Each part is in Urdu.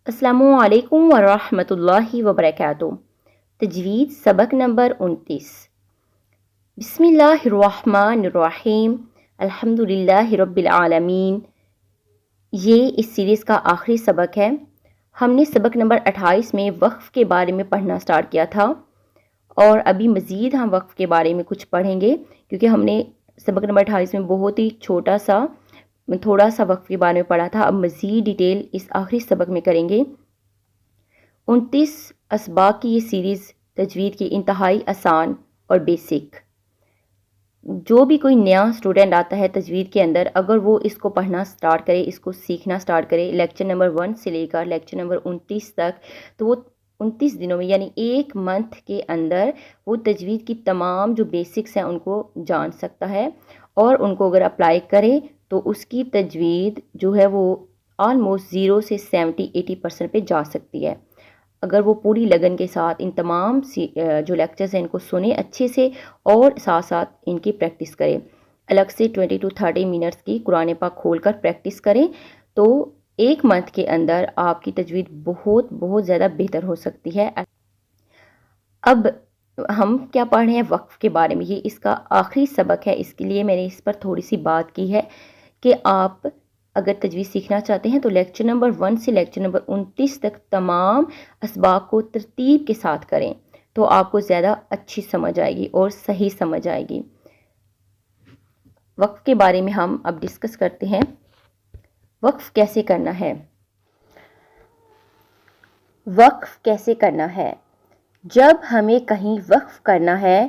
السلام علیکم ورحمۃ اللہ وبرکاتہ۔ تجوید سبق نمبر 29۔ بسم اللہ الرحمن الرحیم، الحمد للہ رب العالمین۔ یہ اس سیریز کا آخری سبق ہے۔ ہم نے سبق نمبر 28 میں وقف کے بارے میں پڑھنا سٹارٹ کیا تھا، اور ابھی مزید ہم وقف کے بارے میں کچھ پڑھیں گے، کیونکہ ہم نے سبق نمبر 28 میں بہت ہی تھوڑا سا وقف کے بارے میں پڑھا تھا۔ اب مزید ڈیٹیل اس آخری سبق میں کریں گے۔ 29 اسباق کی یہ سیریز تجوید کی انتہائی آسان اور بیسک۔ جو بھی کوئی نیا اسٹوڈنٹ آتا ہے تجوید کے اندر، اگر وہ اس کو پڑھنا سٹارٹ کرے، اس کو سیکھنا سٹارٹ کرے لیکچر نمبر 1 سے لے کر لیکچر نمبر 29 تک، تو وہ 29 دنوں میں یعنی ایک منتھ کے اندر وہ تجوید کی تمام جو بیسکس ہیں ان کو جان سکتا ہے، اور ان کو اگر اپلائی کرے تو اس کی تجوید جو ہے وہ آلموسٹ 0 سے 70-80% پہ جا سکتی ہے، اگر وہ پوری لگن کے ساتھ ان تمام جو لیکچرز ہیں ان کو سنے اچھے سے، اور ساتھ ساتھ ان کی پریکٹس کریں۔ الگ سے 20 to 30 منٹس کی قرآن پاک کھول کر پریکٹس کریں، تو ایک منتھ کے اندر آپ کی تجوید بہت زیادہ بہتر ہو سکتی ہے۔ اب ہم کیا پڑھ رہے ہیں وقف کے بارے میں، یہ اس کا آخری سبق ہے، اس کے لیے میں نے اس پر تھوڑی سی بات کی ہے کہ آپ اگر تجوید سیکھنا چاہتے ہیں تو لیکچر نمبر 1 سے لیکچر نمبر 29 تک تمام اسباق کو ترتیب کے ساتھ کریں، تو آپ کو زیادہ اچھی سمجھ آئے گی اور صحیح سمجھ آئے گی۔ وقف کے بارے میں ہم اب ڈسکس کرتے ہیں۔ وقف کیسے کرنا ہے؟ وقف کیسے کرنا ہے؟ جب ہمیں کہیں وقف کرنا ہے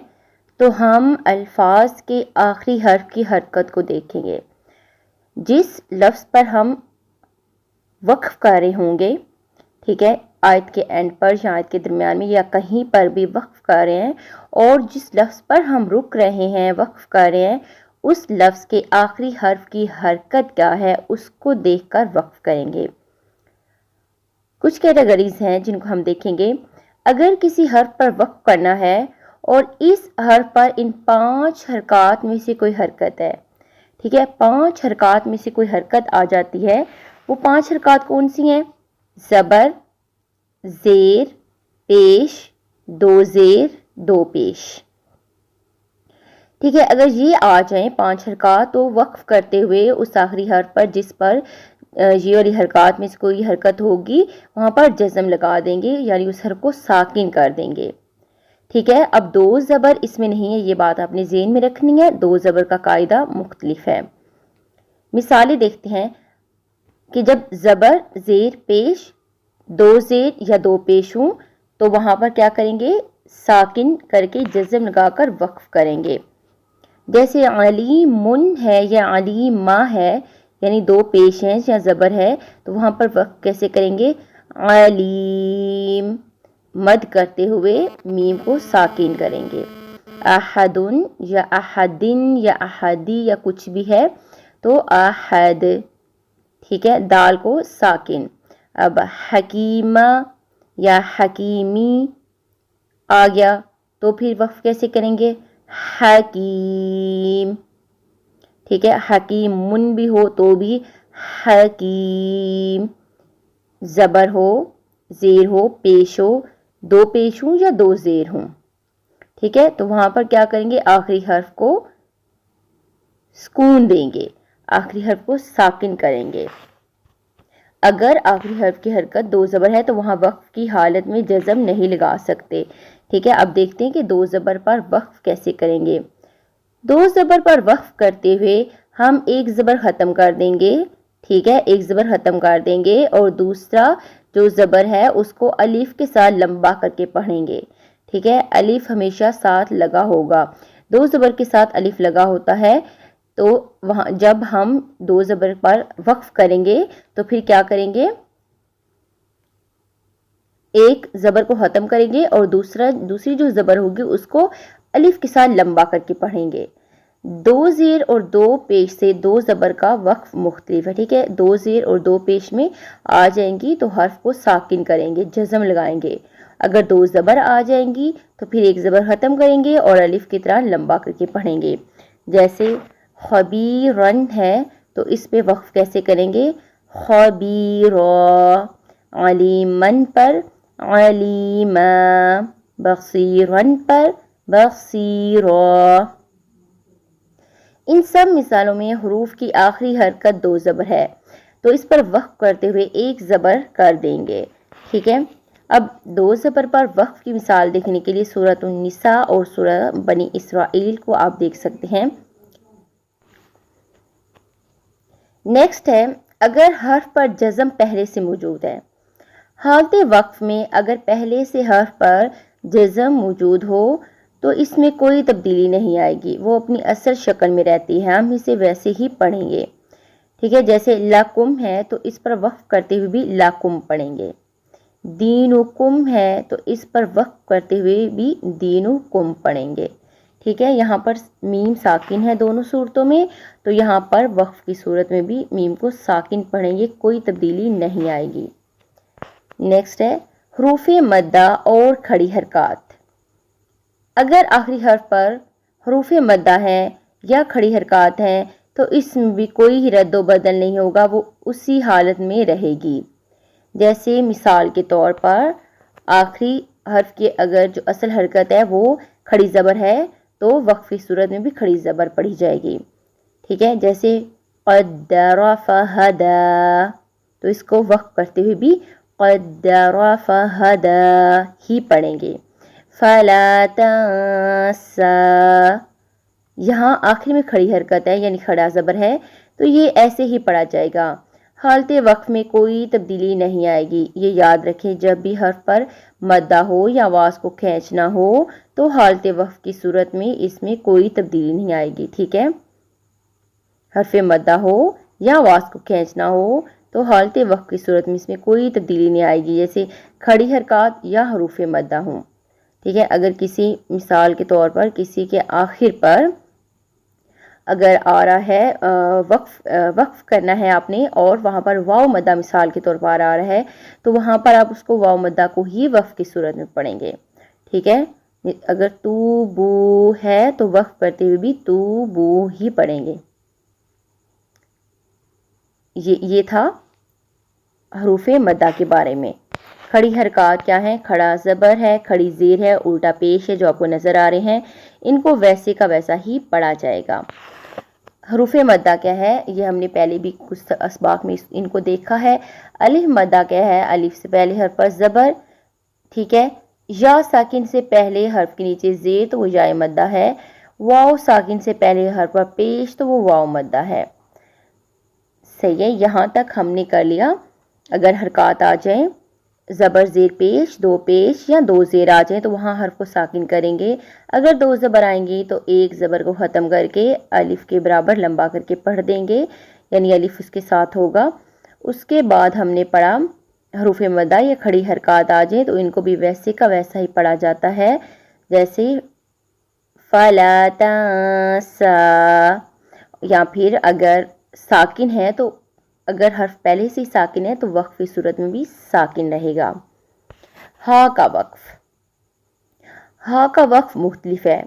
تو ہم الفاظ کے آخری حرف کی حرکت کو دیکھیں گے۔ جس لفظ پر ہم وقف کر رہے ہوں گے، ٹھیک ہے، آیت کے اینڈ پر یا آیت کے درمیان میں یا کہیں پر بھی وقف کر رہے ہیں، اور جس لفظ پر ہم رک رہے ہیں، وقف کر رہے ہیں، اس لفظ کے آخری حرف کی حرکت کیا ہے اس کو دیکھ کر وقف کریں گے۔ کچھ کیٹیگریز ہیں جن کو ہم دیکھیں گے۔ اگر کسی حرف پر وقف کرنا ہے اور اس حرف پر ان 5 حرکات میں سے کوئی حرکت ہے، ٹھیک ہے، 5 حرکات میں سے کوئی حرکت آ جاتی ہے، وہ 5 حرکات کون سی ہیں؟ زبر، زیر، پیش، 2 زیر، 2 پیش، ٹھیک ہے۔ اگر یہ آ جائیں 5 حرکات، تو وقف کرتے ہوئے اس آخری حرف پر جس پر یہ والی حرکات میں سے کوئی حرکت ہوگی وہاں پر جزم لگا دیں گے، یعنی اس حرف کو ساکن کر دیں گے، ٹھیک ہے۔ اب 2 زبر اس میں نہیں ہے، یہ بات آپ نے ذہن میں رکھنی ہے، 2 زبر کا قاعدہ مختلف ہے۔ مثالیں دیکھتے ہیں کہ جب زبر، زیر، پیش، 2 زیر یا 2 پیش ہوں تو وہاں پر کیا کریں گے؟ ساکن کر کے جزم لگا کر وقف کریں گے۔ جیسے علیمن ہے یا علیمہ ہے، یعنی 2 پیش ہیں یا زبر ہے، تو وہاں پر وقف کیسے کریں گے؟ علیم، مد کرتے ہوئے میم کو ساکن کریں گے۔ احدن یا احدن یا احدی یا کچھ بھی ہے تو احد، ٹھیک ہے، دال کو ساکن۔ اب حکیمہ یا حکیمی آ گیا تو پھر وقف کیسے کریں گے؟ حکیم، ٹھیک ہے، حکیم من بھی ہو تو بھی حکیم، زبر ہو، زیر ہو، پیش ہو، 2 پیش ہوں یا 2 زیر ہوں، ٹھیک ہے، تو وہاں پر کیا کریں گے؟ آخری حرف کو سکون دیں گے، آخری حرف کو ساکن کریں گے۔ اگر آخری حرف کی حرکت 2 زبر ہے تو وہاں وقف کی حالت میں جزم نہیں لگا سکتے، ٹھیک ہے۔ اب دیکھتے ہیں کہ 2 زبر پر وقف کیسے کریں گے۔ 2 زبر پر وقف کرتے ہوئے ہم ایک زبر ختم کر دیں گے، ٹھیک ہے، ایک زبر ختم کر دیں گے، اور دوسرا جو زبر ہے اس کو الف کے ساتھ لمبا کر کے پڑھیں گے، ٹھیک ہے۔ الف ہمیشہ ساتھ لگا ہوگا، 2 زبر کے ساتھ الف لگا ہوتا ہے، تو وہاں جب ہم 2 زبر پر وقف کریں گے تو پھر کیا کریں گے؟ ایک زبر کو ختم کریں گے اور دوسری جو زبر ہوگی اس کو الف کے ساتھ لمبا کر کے پڑھیں گے۔ 2 زیر اور 2 پیش سے 2 زبر کا وقف مختلف ہے، ٹھیک ہے۔ 2 زیر اور 2 پیش میں آ جائیں گی تو حرف کو ساکن کریں گے، جزم لگائیں گے۔ اگر 2 زبر آ جائیں گی تو پھر ایک زبر ختم کریں گے اور الف کی طرح لمبا کر کے پڑھیں گے۔ جیسے خبیرن ہے تو اس پہ وقف کیسے کریں گے؟ خبیرا۔ علیمن پر علیما، بصیرن پر بصیرا۔ ان سب مثالوں میں حروف کی آخری حرکت دو زبر ہے، تو اس پر وقف کرتے ہوئے ایک زبر کر دیں گے، ٹھیک ہے۔ اب دو زبر پر وقف کی مثال دیکھنے کے لیے سورۃ النساء اور سورہ بنی اسرائیل کو آپ دیکھ سکتے ہیں۔ نیکسٹ ہے اگر حرف پر جزم پہلے سے موجود ہے۔ حالت وقف میں اگر پہلے سے حرف پر جزم موجود ہو تو اس میں کوئی تبدیلی نہیں آئے گی، وہ اپنی اصل شکل میں رہتی ہے، ہم اسے ویسے ہی پڑھیں گے، ٹھیک ہے۔ جیسے لکم ہے تو اس پر وقف کرتے ہوئے بھی لکم پڑھیں گے، دینکم ہے تو اس پر وقف کرتے ہوئے بھی دینکم پڑھیں گے، ٹھیک ہے۔ یہاں پر میم ساکن ہے دونوں صورتوں میں، تو یہاں پر وقف کی صورت میں بھی میم کو ساکن پڑھیں گے، کوئی تبدیلی نہیں آئے گی۔ نیکسٹ ہے حروف مدہ اور کھڑی حرکات۔ اگر آخری حرف پر حروف مدہ ہیں یا کھڑی حرکات ہیں تو اس میں بھی کوئی رد و بدل نہیں ہوگا، وہ اسی حالت میں رہے گی۔ جیسے مثال کے طور پر آخری حرف کی اگر جو اصل حرکت ہے وہ کھڑی زبر ہے تو وقفی صورت میں بھی کھڑی زبر پڑھی جائے گی، ٹھیک ہے۔ جیسے قدر فہدا، تو اس کو وقف کرتے ہوئے بھی قدر فہدا ہی پڑھیں گے۔ فلا تنسا، یہاں آخر میں کھڑی حرکت ہے یعنی کھڑا زبر ہے تو یہ ایسے ہی پڑھا جائے گا، حالت وقف میں کوئی تبدیلی نہیں آئے گی۔ یہ یاد رکھیں جب بھی حرف پر مدہ ہو یا آواز کو کھینچنا ہو تو حالت وقف کی صورت میں اس میں کوئی تبدیلی نہیں آئے گی، ٹھیک ہے۔ حرف مدہ ہو یا آواز کو کھینچنا ہو تو حالت وقف کی صورت میں اس میں کوئی تبدیلی نہیں آئے گی، جیسے کھڑی حرکات یا حروف مدہ ہوں، ٹھیک ہے۔ اگر کسی مثال کے طور پر کسی کے آخر پر اگر آ رہا ہے وقف کرنا ہے آپ نے اور وہاں پر واو مدہ مثال کے طور پر آ رہا ہے تو وہاں پر آپ اس کو واو مدہ کو ہی وقف کی صورت میں پڑھیں گے، ٹھیک ہے۔ اگر تو بو ہے تو وقف کرتے ہوئے بھی تو بو ہی پڑھیں گے۔ یہ تھا حروف مدہ کے بارے میں۔ کھڑی حرکات کیا ہیں؟ کھڑا زبر ہے، کھڑی زیر ہے، الٹا پیش ہے جو آپ کو نظر آ رہے ہیں، ان کو ویسے کا ویسا ہی پڑھا جائے گا۔ حروف مدہ کیا ہے یہ ہم نے پہلے بھی کچھ اسباق میں ان کو دیکھا ہے۔ الف مدہ کیا ہے؟ الف سے پہلے حرف پر زبر، ٹھیک ہے۔ یا ساکن سے پہلے حرف کے نیچے زیر تو وہ یا مدہ ہے، واو ساکن سے پہلے حرف پر پیش تو وہ واو مدہ ہے، صحیح ہے۔ یہاں تک ہم نے کر لیا۔ اگر حرکات آ جائیں زبر زیر پیش، دو پیش یا دو زیر آ جائیں تو وہاں حرف کو ساکن کریں گے۔ اگر دو زبر آئیں گی تو ایک زبر کو ختم کر کے الف کے برابر لمبا کر کے پڑھ دیں گے، یعنی الف اس کے ساتھ ہوگا۔ اس کے بعد ہم نے پڑھا حروف مدہ یا کھڑی حرکات آ جائیں تو ان کو بھی ویسے کا ویسا ہی پڑھا جاتا ہے، جیسے فلا تنسا، یا پھر اگر ساکن ہے تو اگر حرف پہلے سے ساکن ہے تو وقفی صورت میں بھی ساکن رہے گا۔ ہا کا وقف، ہا کا وقف مختلف ہے۔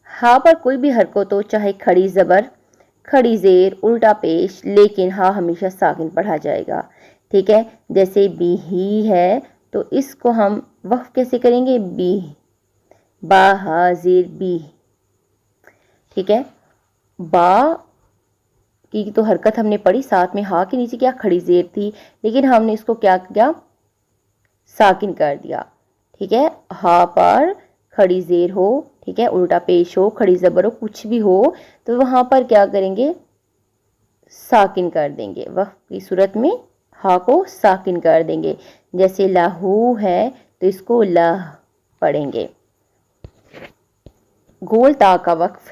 ہا پر کوئی بھی حرکت ہو، چاہے کھڑی زبر، کھڑی زیر، الٹا پیش، لیکن ہا ہمیشہ ساکن پڑھا جائے گا، ٹھیک ہے۔ جیسے بی ہی ہے تو اس کو ہم وقف کیسے کریں گے؟ بی، با ہا زیر بی، ٹھیک ہے۔ با کی تو حرکت ہم نے پڑھی، ساتھ میں ہا کے نیچے کیا کھڑی زیر تھی، لیکن ہم نے اس کو کیا کیا؟ ساکن کر دیا، ٹھیک ہے۔ ہا پر کھڑی زیر ہو، ٹھیک ہے، الٹا پیش ہو، کھڑی زبر ہو، کچھ بھی ہو تو وہاں پر کیا کریں گے؟ ساکن کر دیں گے، وقف کی صورت میں ہا کو ساکن کر دیں گے۔ جیسے لاہو ہے تو اس کو لہ پڑھیں گے۔ گول تا کا وقف،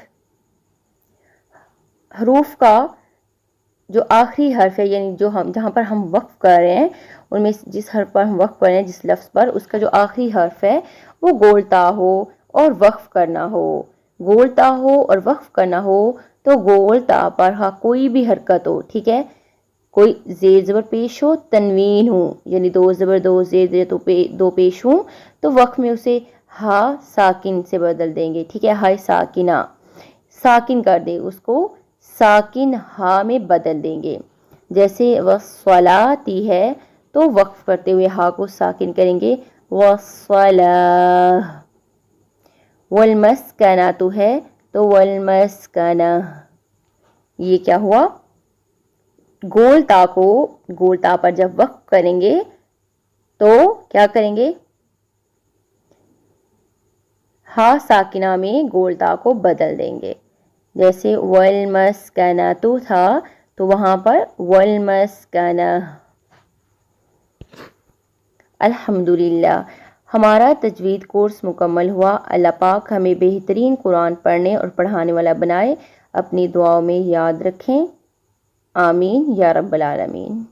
حروف کا جو آخری حرف ہے یعنی جو جہاں پر ہم وقف کر رہے ہیں ان میں جس حرف پر ہم وقف کر رہے ہیں، جس لفظ پر، اس کا جو آخری حرف ہے وہ گول تا ہو اور وقف کرنا ہو، گول تا ہو اور وقف کرنا ہو تو گول تا پر ہاں کوئی بھی حرکت ہو، ٹھیک ہے، کوئی زیر زبر پیش ہو، تنوین ہو یعنی دو زبر دو زیر دو پیش ہوں تو وقف میں اسے ہا ساکن سے بدل دیں گے، ٹھیک ہے، ہائے ساکنہ، ساکن کر دیں، اس کو ساکن ہا میں بدل دیں گے۔ جیسے وصلاتی ہے تو وقف کرتے ہوئے ہا کو ساکن کریں گے والصلاة. والمسکنہ ہے تو والمسکنہ. یہ کیا ہوا؟ گول تا پر جب وقف کریں گے تو کیا کریں گے؟ ہا ساکنہ میں گول تا کو بدل دیں گے. جیسے والمسکنہ تھا تو وہاں پر والمسکنہ. الحمدللہ ہمارا تجوید کورس مکمل ہوا. اللہ پاک ہمیں بہترین قرآن پڑھنے اور پڑھانے والا بنائے. اپنی دعاؤں میں یاد رکھیں. آمین یا رب العالمین.